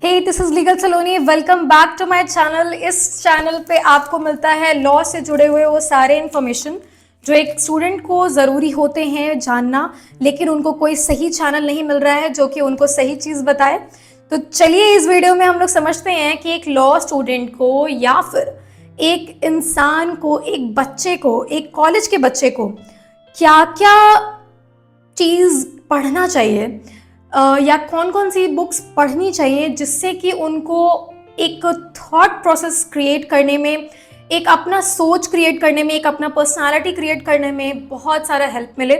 Hey this is legal Saloni, welcome back to my channel. इस channel पे आपको मिलता है लॉ से जुड़े हुए वो सारे इन्फॉर्मेशन जो एक स्टूडेंट को ज़रूरी होते हैं जानना, लेकिन उनको कोई सही चैनल नहीं मिल रहा है जो कि उनको सही चीज़ बताए। तो चलिए इस वीडियो में हम लोग समझते हैं कि एक लॉ स्टूडेंट को या फिर एक इंसान को, एक बच्चे को, एक कॉलेज के बच्चे को क्या क्या चीज़ पढ़ना चाहिए या कौन कौन सी बुक्स पढ़नी चाहिए जिससे कि उनको एक थॉट प्रोसेस क्रिएट करने में, एक अपना सोच क्रिएट करने में, एक अपना पर्सनालिटी क्रिएट करने में बहुत सारा हेल्प मिले।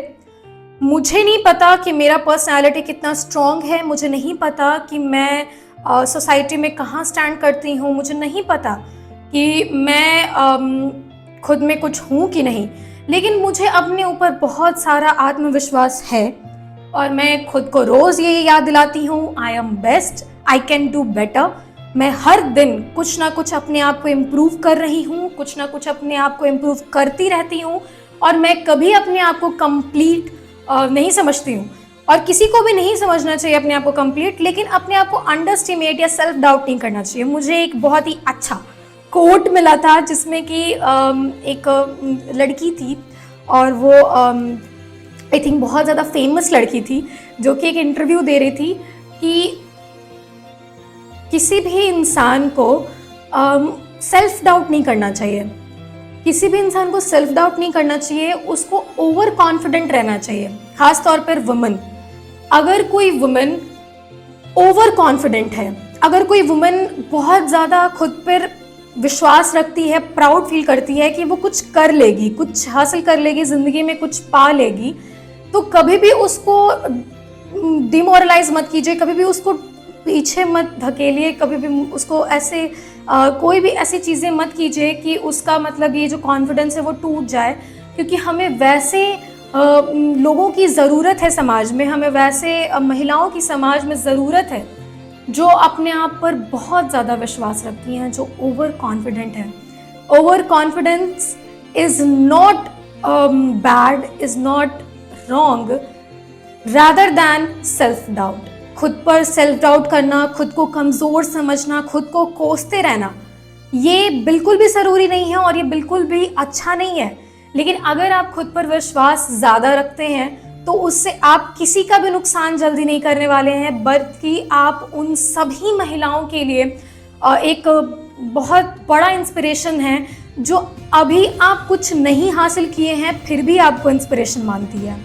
मुझे नहीं पता कि मेरा पर्सनालिटी कितना स्ट्रॉन्ग है, मुझे नहीं पता कि मैं सोसाइटी में कहाँ स्टैंड करती हूँ, मुझे नहीं पता कि मैं खुद में कुछ हूँ कि नहीं, लेकिन मुझे अपने ऊपर बहुत सारा आत्मविश्वास है और मैं खुद को रोज़ ये याद दिलाती हूँ, I am best, I can do better. मैं हर दिन कुछ ना कुछ अपने आप को इम्प्रूव कर रही हूँ, कुछ ना कुछ अपने आप को इम्प्रूव करती रहती हूँ और मैं कभी अपने आप को कंप्लीट नहीं समझती हूँ और किसी को भी नहीं समझना चाहिए अपने आप को कंप्लीट, लेकिन अपने आप को अंडरस्टिमेट या सेल्फ डाउट नहीं करना चाहिए। मुझे एक बहुत ही अच्छा कोट मिला था जिसमें कि एक लड़की थी और वो आई थिंक बहुत ज़्यादा फेमस लड़की थी जो कि एक इंटरव्यू दे रही थी कि किसी भी इंसान को सेल्फ डाउट नहीं करना चाहिए, किसी भी इंसान को सेल्फ डाउट नहीं करना चाहिए, उसको ओवर कॉन्फिडेंट रहना चाहिए। खास तौर पर वुमेन, अगर कोई वुमेन ओवर कॉन्फिडेंट है, अगर कोई वुमेन बहुत ज़्यादा खुद पर विश्वास रखती है, प्राउड फील करती है कि वो कुछ कर लेगी, कुछ हासिल कर लेगी, ज़िंदगी में कुछ पा लेगी, तो कभी भी उसको डिमोरलाइज मत कीजिए, कभी भी उसको पीछे मत धकेलिए, कभी भी उसको ऐसे कोई भी ऐसी चीज़ें मत कीजिए कि उसका मतलब ये जो कॉन्फिडेंस है वो टूट जाए, क्योंकि हमें वैसे लोगों की ज़रूरत है समाज में, हमें वैसे महिलाओं की समाज में ज़रूरत है जो अपने आप पर बहुत ज़्यादा विश्वास रखती हैं, जो ओवर कॉन्फिडेंट हैं। Over confidence is not bad, is not wrong, rather than self doubt. खुद पर सेल्फ डाउट करना, खुद को कमज़ोर समझना, खुद को कोसते रहना, ये बिल्कुल भी ज़रूरी नहीं है और ये बिल्कुल भी अच्छा नहीं है। लेकिन अगर आप खुद पर विश्वास ज़्यादा रखते हैं तो उससे आप किसी का भी नुकसान जल्दी नहीं करने वाले हैं, बल्कि आप उन सभी महिलाओं के लिए एक बहुत बड़ा इंस्पिरेशन है जो अभी आप कुछ नहीं हासिल किए हैं फिर भी आपको इंस्पिरेशन मानती है।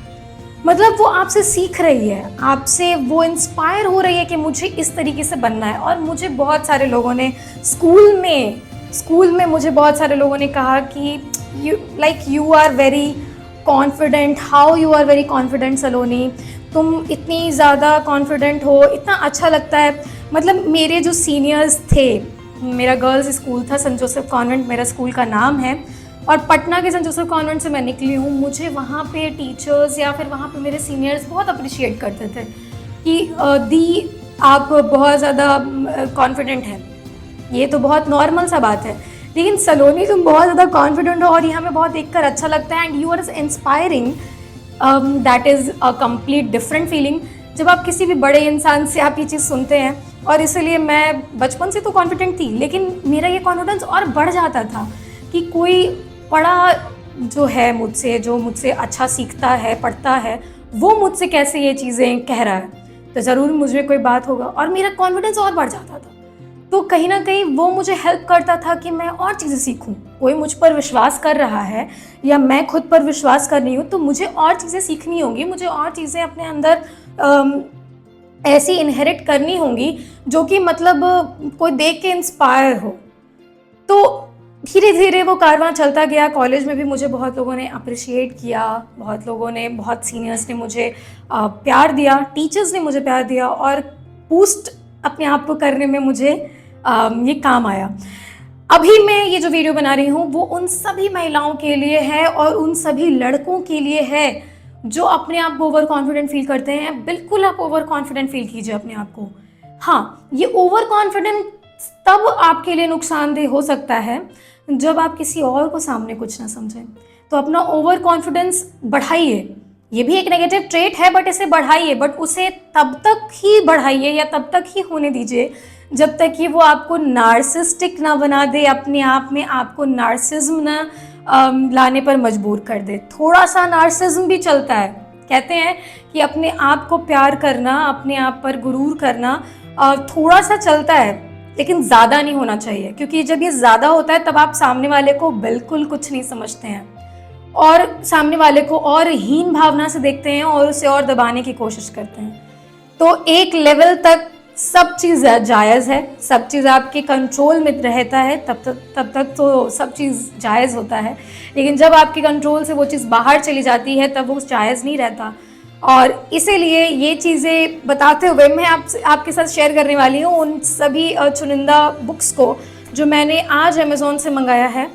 मतलब वो आपसे सीख रही है, आपसे वो इंस्पायर हो रही है कि मुझे इस तरीके से बनना है। और मुझे बहुत सारे लोगों ने स्कूल में मुझे बहुत सारे लोगों ने कहा कि you are very confident, how you are very confident Saloni, तुम इतनी ज़्यादा कॉन्फिडेंट हो, इतना अच्छा लगता है। मतलब मेरे जो सीनियर्स थे, मेरा गर्ल्स स्कूल था, सेंट जोसेफ कॉन्वेंट मेरा स्कूल का नाम है, और पटना के सेंट जोसेफ कॉन्वेंट से मैं निकली हूँ। मुझे वहाँ पे टीचर्स या फिर वहाँ पे मेरे सीनियर्स बहुत अप्रिशिएट करते थे कि दी आप बहुत ज़्यादा कॉन्फिडेंट हैं, ये तो बहुत नॉर्मल सा बात है, लेकिन सलोनी तुम बहुत ज़्यादा कॉन्फिडेंट हो और ये हमें बहुत देखकर अच्छा लगता है, and you are inspiring. That is a complete different feeling जब आप किसी भी बड़े इंसान से आप ये चीज़ सुनते हैं। और इसलिए मैं बचपन से तो कॉन्फिडेंट थी, लेकिन मेरा ये कॉन्फिडेंस और बढ़ जाता था कि कोई बड़ा जो है मुझसे, जो मुझसे अच्छा सीखता है, पढ़ता है, वो मुझसे कैसे ये चीज़ें कह रहा है, तो ज़रूर मुझे कोई बात होगा, और मेरा कॉन्फिडेंस और बढ़ जाता था। तो कहीं ना कहीं वो मुझे हेल्प करता था कि मैं और चीज़ें सीखूं। कोई मुझ पर विश्वास कर रहा है या मैं खुद पर विश्वास कर रही हूँ, तो मुझे और चीज़ें सीखनी होंगी, मुझे और चीज़ें अपने अंदर ऐसी इनहेरिट करनी होंगी जो कि मतलब कोई देख के इंस्पायर हो। तो धीरे धीरे वो कारवां चलता गया। कॉलेज में भी मुझे बहुत लोगों ने अप्रिशिएट किया, बहुत लोगों ने, बहुत सीनियर्स ने मुझे प्यार दिया, टीचर्स ने मुझे प्यार दिया, और बूस्ट अपने आप को करने में मुझे ये काम आया। अभी मैं ये जो वीडियो बना रही हूँ वो उन सभी महिलाओं के लिए है और उन सभी लड़कों के लिए है जो अपने आप को ओवर कॉन्फिडेंट फील करते हैं। बिल्कुल आप ओवर कॉन्फिडेंट फील कीजिए अपने आप को। हाँ, ये ओवर कॉन्फिडेंट तब आपके लिए नुकसानदेह हो सकता है जब आप किसी और को सामने कुछ ना समझें। तो अपना ओवर कॉन्फिडेंस बढ़ाइए, ये भी एक नेगेटिव ट्रेट है, बट इसे बढ़ाइए, बट उसे तब तक ही बढ़ाइए या तब तक ही होने दीजिए जब तक कि वो आपको नार्सिस्टिक ना बना दे, अपने आप में आपको नार्सिज्म ना लाने पर मजबूर कर दे। थोड़ा सा नार्सिज्म भी चलता है, कहते हैं कि अपने आप को प्यार करना, अपने आप पर गुरूर करना थोड़ा सा चलता है, लेकिन ज़्यादा नहीं होना चाहिए, क्योंकि जब ये ज़्यादा होता है तब आप सामने वाले को बिल्कुल कुछ नहीं समझते हैं और सामने वाले को और हीन भावना से देखते हैं और उसे और दबाने की कोशिश करते हैं। तो एक लेवल तक सब चीज़ जायज़ है, सब चीज़ आपके कंट्रोल में रहता है, तब तक तो सब चीज़ जायज़ होता है। लेकिन जब आपके कंट्रोल से वो चीज़ बाहर चली जाती है तब वो जायज़ नहीं रहता। और इसीलिए ये चीज़ें बताते हुए मैं आपके साथ शेयर करने वाली हूँ उन सभी चुनिंदा बुक्स को जो मैंने आज अमेज़ॉन से मंगाया है।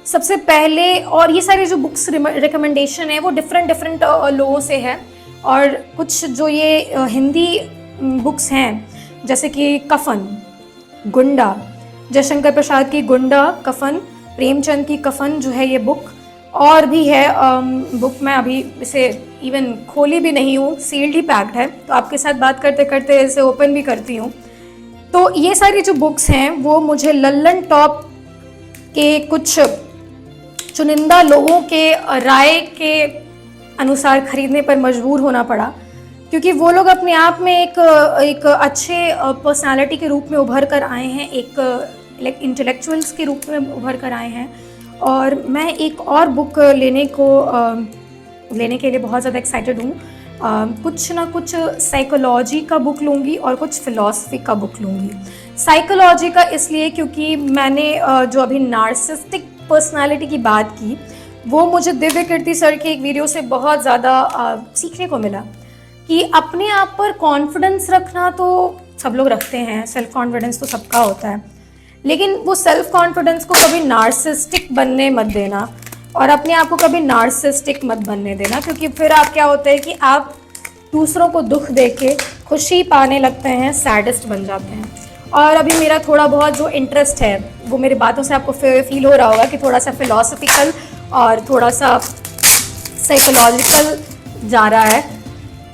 सबसे पहले, और ये सारी जो बुक्स रिकमेंडेशन है वो डिफरेंट लोगों से है, और कुछ जो ये हिंदी बुक्स हैं जैसे कि कफन, गुंडा, जयशंकर प्रसाद की गुंडा, कफन, प्रेमचंद की कफन जो है ये बुक, और भी है बुक, मैं अभी इसे इवन खोली भी नहीं हूँ, सील्ड ही पैक्ड है, तो आपके साथ बात करते करते इसे ओपन भी करती हूँ। तो ये सारी जो बुक्स हैं वो मुझे लल्लन टॉप के कुछ चुनिंदा लोगों के राय के अनुसार खरीदने पर मजबूर होना पड़ा, क्योंकि वो लोग अपने आप में एक अच्छे पर्सनालिटी के रूप में उभर कर आए हैं, एक इंटेलेक्चुअल्स के रूप में उभर कर आए हैं। और मैं एक और बुक लेने के लिए बहुत ज़्यादा एक्साइटेड हूँ। कुछ ना कुछ साइकोलॉजी का बुक लूँगी और कुछ फ़िलॉसफी का बुक लूँगी। साइकोलॉजी का इसलिए क्योंकि मैंने जो अभी नार्सिस्टिक पर्सनालिटी की बात की, वो मुझे दिव्य कीर्ति सर के एक वीडियो से बहुत ज़्यादा सीखने को मिला कि अपने आप पर कॉन्फिडेंस रखना तो सब लोग रखते हैं, सेल्फ कॉन्फिडेंस तो सबका होता है, लेकिन वो सेल्फ कॉन्फिडेंस को कभी नार्सिस्टिक बनने मत देना और अपने आप को कभी नार्सिस्टिक मत बनने देना, क्योंकि फिर आप क्या होता है कि आप दूसरों को दुख देके खुशी पाने लगते हैं, सैडिस्ट बन जाते हैं। और अभी मेरा थोड़ा बहुत जो इंटरेस्ट है वो मेरी बातों से आपको फील हो रहा होगा कि थोड़ा सा फिलॉसफिकल और थोड़ा सा साइकोलॉजिकल जा रहा है।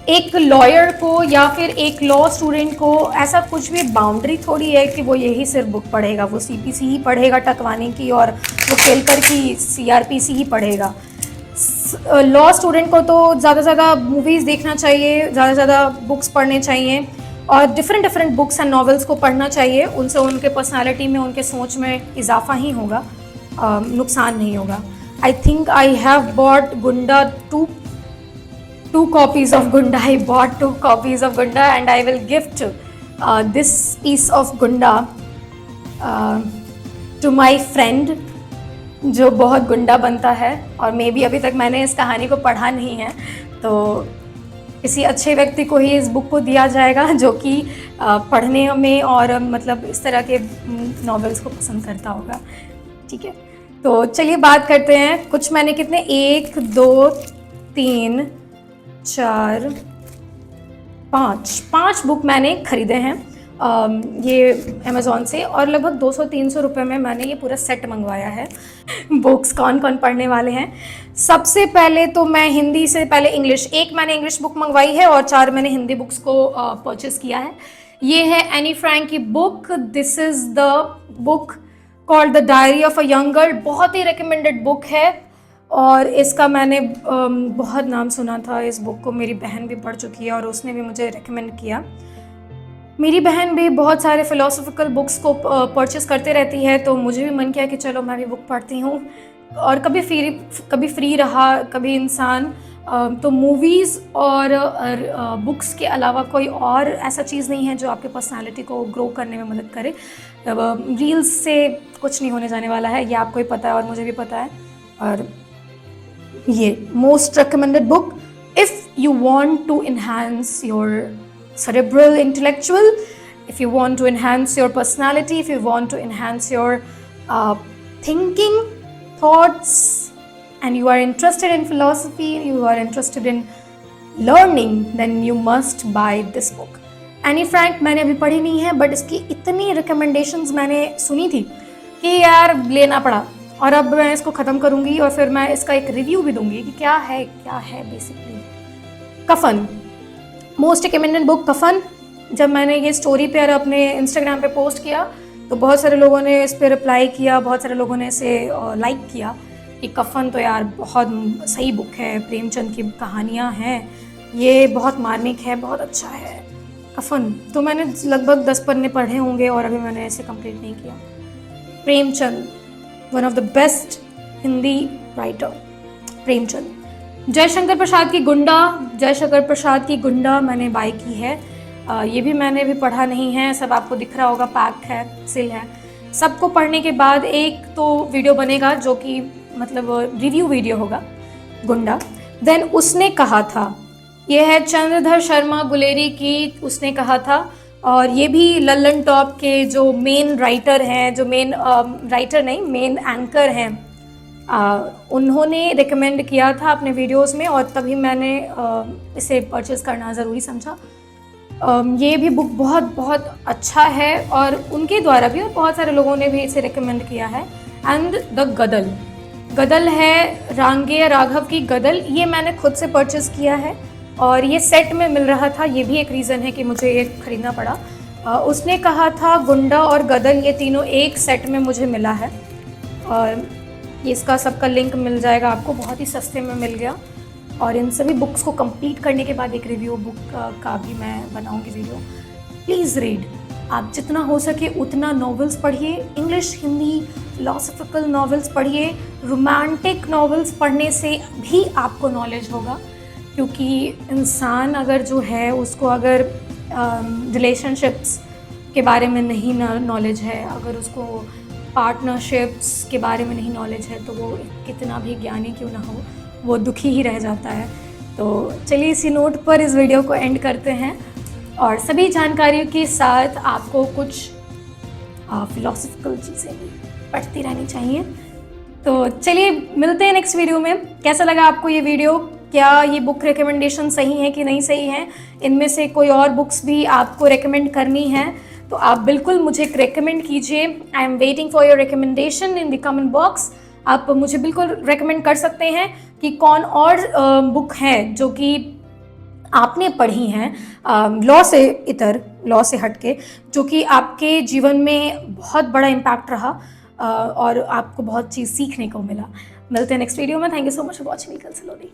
एक लॉयर को या फिर एक लॉ स्टूडेंट को ऐसा कुछ भी बाउंड्री थोड़ी है कि वो यही सिर्फ बुक पढ़ेगा, वो सीपीसी ही पढ़ेगा टकवानी की, और वो केलकर की सीआरपीसी ही पढ़ेगा। लॉ स्टूडेंट को तो ज़्यादा से ज़्यादा मूवीज़ देखना चाहिए, ज़्यादा से ज़्यादा बुक्स पढ़ने चाहिए और डिफरेंट बुक्स एंड नॉवेल्स को पढ़ना चाहिए। उनसे उनके पर्सनालिटी में, उनके सोच में इजाफा ही होगा, नुकसान नहीं होगा। I think I have bought गुंडा two copies of Gunda. I bought 2 copies of Gunda and I will gift this piece of Gunda to my friend जो बहुत गुंडा बनता है, और मे बी अभी तक मैंने इस कहानी को पढ़ा नहीं है, तो किसी अच्छे व्यक्ति को ही इस बुक को दिया जाएगा जो कि पढ़ने में और मतलब इस तरह के नॉवेल्स को पसंद करता होगा। ठीक है, तो चलिए बात करते हैं। कुछ मैंने कितने 1 2 3 4 5 बुक मैंने ख़रीदे हैं ये अमेज़ॉन से, और लगभग 200-300 रुपये में मैंने ये पूरा सेट मंगवाया है। बुक्स कौन कौन पढ़ने वाले हैं? सबसे पहले तो मैं हिंदी से पहले इंग्लिश, एक मैंने इंग्लिश बुक मंगवाई है और 4 मैंने हिंदी बुक्स को परचेस किया है। ये है एनी फ्रैंक की book, this is the book called the diary of a young girl. बहुत ही रिकमेंडेड बुक है और इसका मैंने बहुत नाम सुना था। इस बुक को मेरी बहन भी पढ़ चुकी है और उसने भी मुझे रिकमेंड किया। मेरी बहन भी बहुत सारे फ़िलोसॉफिकल बुक्स को परचेस करते रहती है, तो मुझे भी मन किया कि चलो मैं भी बुक पढ़ती हूँ। और कभी फ्री रहा, कभी इंसान तो मूवीज़ और बुक्स के अलावा कोई और ऐसा चीज़ नहीं है जो आपके पर्सनालिटी को ग्रो करने में मदद करे। रील्स से कुछ नहीं होने जाने वाला है, ये आपको ही पता है और मुझे भी पता है। और ये most recommended book if you want to enhance your cerebral intellectual, if you want to enhance your personality, if you want to enhance your thinking thoughts, and you are interested in philosophy, you are interested in learning, then you must buy this book. Anne Frank मैंने अभी पढ़ी नहीं है, but इसकी इतनी recommendations मैंने सुनी थी कि यार लेना पड़ा, और अब मैं इसको ख़त्म करूँगी और फिर मैं इसका एक रिव्यू भी दूँगी कि क्या है बेसिकली। कफन, मोस्ट रिकमेंडेड बुक कफन। जब मैंने ये स्टोरी पे और अपने इंस्टाग्राम पे पोस्ट किया तो बहुत सारे लोगों ने इस पे रिप्लाई किया, बहुत सारे लोगों ने इसे लाइक किया कि कफन तो यार बहुत सही बुक है, प्रेमचंद की कहानियाँ हैं, ये बहुत मार्मिक है, बहुत अच्छा है कफन। तो मैंने लगभग 10 पन्ने पढ़े होंगे और अभी मैंने इसे कंप्लीट नहीं किया। Premchand, one of the best Hindi writer, Premchand. Jaishankar Prasad की गुंडा, जयशंकर प्रसाद की गुंडा मैंने बाय की है। ये भी मैंने भी पढ़ा नहीं है, सब आपको दिख रहा होगा, पैक है, सिल है। सबको पढ़ने के बाद एक तो वीडियो बनेगा जो कि मतलब रिव्यू वीडियो होगा, गुंडा। देन उसने कहा था, ये है चंद्रधर शर्मा गुलेरी की, उसने कहा था, और ये भी लल्लन टॉप के जो मेन राइटर हैं, जो मेन राइटर नहीं, मेन एंकर हैं, उन्होंने रिकमेंड किया था अपने वीडियोस में और तभी मैंने इसे परचेज़ करना ज़रूरी समझा। ये भी बुक बहुत बहुत अच्छा है और उनके द्वारा भी और बहुत सारे लोगों ने भी इसे रिकमेंड किया है। एंड द गदल, गदल है रांगेय राघव की गदल, ये मैंने खुद से परचेज़ किया है और ये सेट में मिल रहा था, ये भी एक रीज़न है कि मुझे ये ख़रीदना पड़ा। उसने कहा था गुंडा और गदल ये तीनों एक सेट में मुझे मिला है और इसका सबका लिंक मिल जाएगा आपको, बहुत ही सस्ते में मिल गया। और इन सभी बुक्स को कंप्लीट करने के बाद एक रिव्यू बुक का भी मैं बनाऊंगी वीडियो। प्लीज़ रीड, आप जितना हो सके उतना नॉवेल्स पढ़िए, इंग्लिश, हिंदी, फिलोसफिकल नॉवेल्स पढ़िए। रोमांटिक नॉवेल्स पढ़ने से भी आपको नॉलेज होगा, क्योंकि इंसान अगर जो है उसको अगर रिलेशनशिप्स के बारे में नहीं नॉलेज है, अगर उसको पार्टनरशिप्स के बारे में नहीं नॉलेज है, तो वो कितना भी ज्ञानी क्यों ना हो, वो दुखी ही रह जाता है। तो चलिए इसी नोट पर इस वीडियो को एंड करते हैं और सभी जानकारियों के साथ आपको कुछ फिलोसफिकल चीज़ें भी पढ़ती रहनी चाहिए। तो चलिए मिलते हैं नेक्स्ट वीडियो में। कैसा लगा आपको ये वीडियो? क्या ये बुक रिकमेंडेशन सही है कि नहीं सही है? इनमें से कोई और बुक्स भी आपको रिकमेंड करनी है तो आप बिल्कुल मुझे रिकमेंड कीजिए। I am waiting for your recommendation in the comment box. आप मुझे बिल्कुल रेकमेंड कर सकते हैं कि कौन और बुक है जो कि आपने पढ़ी हैं लॉ से इतर, लॉ से हटके, जो कि आपके जीवन में बहुत बड़ा इम्पैक्ट रहा और आपको बहुत चीज़ सीखने को मिला। मिलते हैं नेक्स्ट वीडियो में। Thank you so much for watching vehicle slowly.